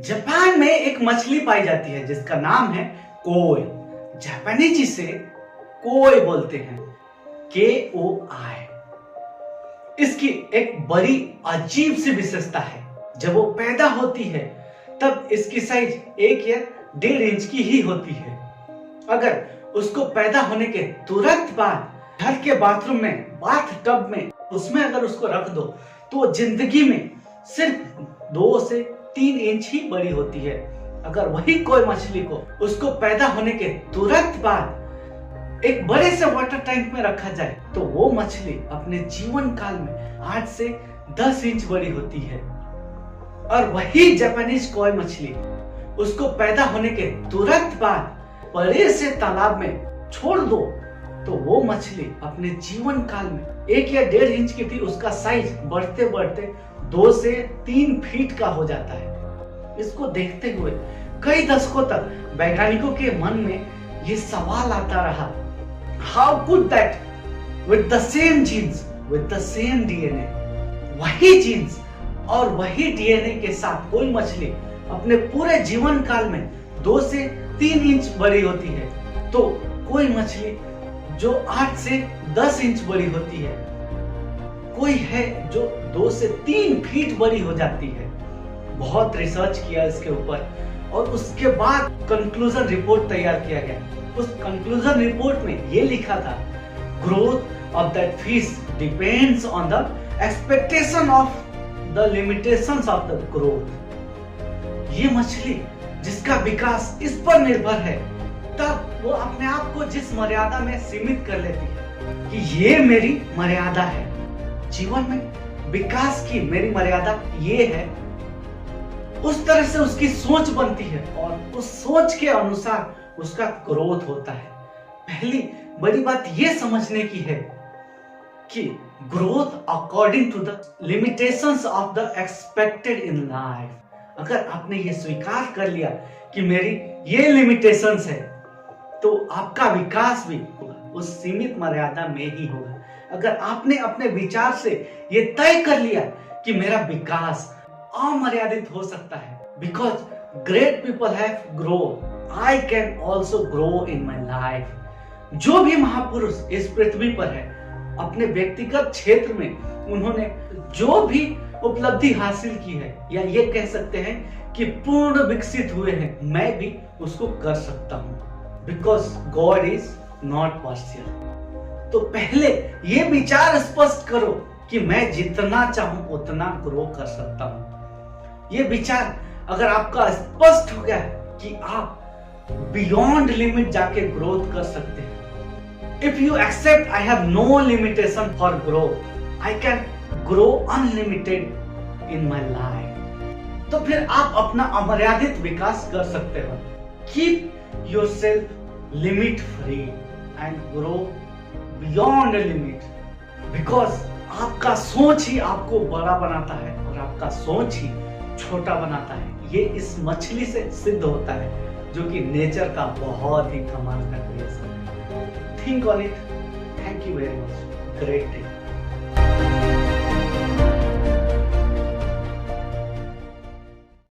Japan में एक मछली पाई जाती है जिसका नाम है कोई। जापानीज इसे कोई बोलते हैं, KOI। इसकी एक बड़ी अजीब सी विशेषता है, जब वो पैदा होती है तब इसकी साइज 1 या 1.5 इंच की ही होती है। अगर उसको पैदा होने के तुरंत बाद घर के बाथरूम में, बाथ टब में, उसमें अगर उसको रख दो तो जिंदगी में सिर्फ 2 से 3 इंच ही बड़ी होती है। अगर वही कोई मछली को उसको पैदा होने के तुरंत बाद एक बड़े से वाटर टैंक में रखा जाए तो वो मछली अपने जीवन काल में 8 से 10 इंच बड़ी होती है। और वही जापानीज कोई मछली उसको पैदा होने के तुरंत बाद बड़े से तालाब में छोड़ दो तो वो मछली अपने जीवन काल में 1 या 1.5 इंच की थी, उसका साइज बढ़ते बढ़ते 2 से 3 फीट का हो जाता है। इसको देखते हुए कई दशकों तक वैज्ञानिकों के मन में ये सवाल आता रहा, how could that with the same genes, with the same DNA, वही जीन्स और वही DNA के साथ कोई मछली अपने पूरे जीवन काल में 2 से 3 इंच बड़ी होती है, तो कोई मछली जो 8 से 10 इंच बड़ी होती है, कोई है जो 2 से 3 फीट बड़ी हो जाती है। बहुत रिसर्च किया इसके ऊपर और उसके बाद कंक्लूजन रिपोर्ट तैयार किया गया। उस कंक्लूजन रिपोर्ट में ये लिखा था, growth of that fish depends on the expectation of the limitations of the growth. ये मछली जिसका विकास इस पर निर्भर है, तब वो अपने आप को जिस मर्यादा में सीमित कर लेती है कि ये मेरी मर्यादा है, जीवन में विकास की मेरी मर्यादा ये है, उस तरह से उसकी सोच बनती है और उस सोच के अनुसार उसका ग्रोथ होता है। पहली बड़ी बात ये समझने की है कि growth according to the limitations of the expected in life. अगर आपने ये स्वीकार कर लिया कि मेरी ये लिमिटेशंस है तो आपका विकास भी उस सीमित मर्यादा में ही होगा। अगर आपने अपने विचार से ये तय कर लिया कि मेरा विकास अमर्यादित हो सकता है, because great people have grow, I can also grow in my life. जो भी महापुरुष इस पृथ्वी पर है, अपने व्यक्तिगत क्षेत्र में उन्होंने जो भी उपलब्धि हासिल की है, या ये कह सकते हैं कि पूर्ण विकसित हुए हैं, मैं भी उसको कर सकता हूं, because God is not partial. तो पहले ये विचार स्पष्ट करो कि मैं जितना चाहूं उतना ग्रो कर सकता हूं। ये विचार अगर आपका स्पष्ट हो गया कि आप बियॉन्ड लिमिट जाके ग्रोथ कर सकते हैं, if you accept I have no limitation for growth, I can grow unlimited in my life, तो फिर आप अपना अमर्यादित विकास कर सकते हो। Keep yourself limit free and grow beyond limit, because आपका सोच ही आपको बड़ा बनाता है और आपका सोच ही छोटा बनाता है। ये इस मछली से सिद्ध होता है, जो कि नेचर का बहुत ही कमाल का क्रिएशन है। Think on it. Thank you very much. Great day.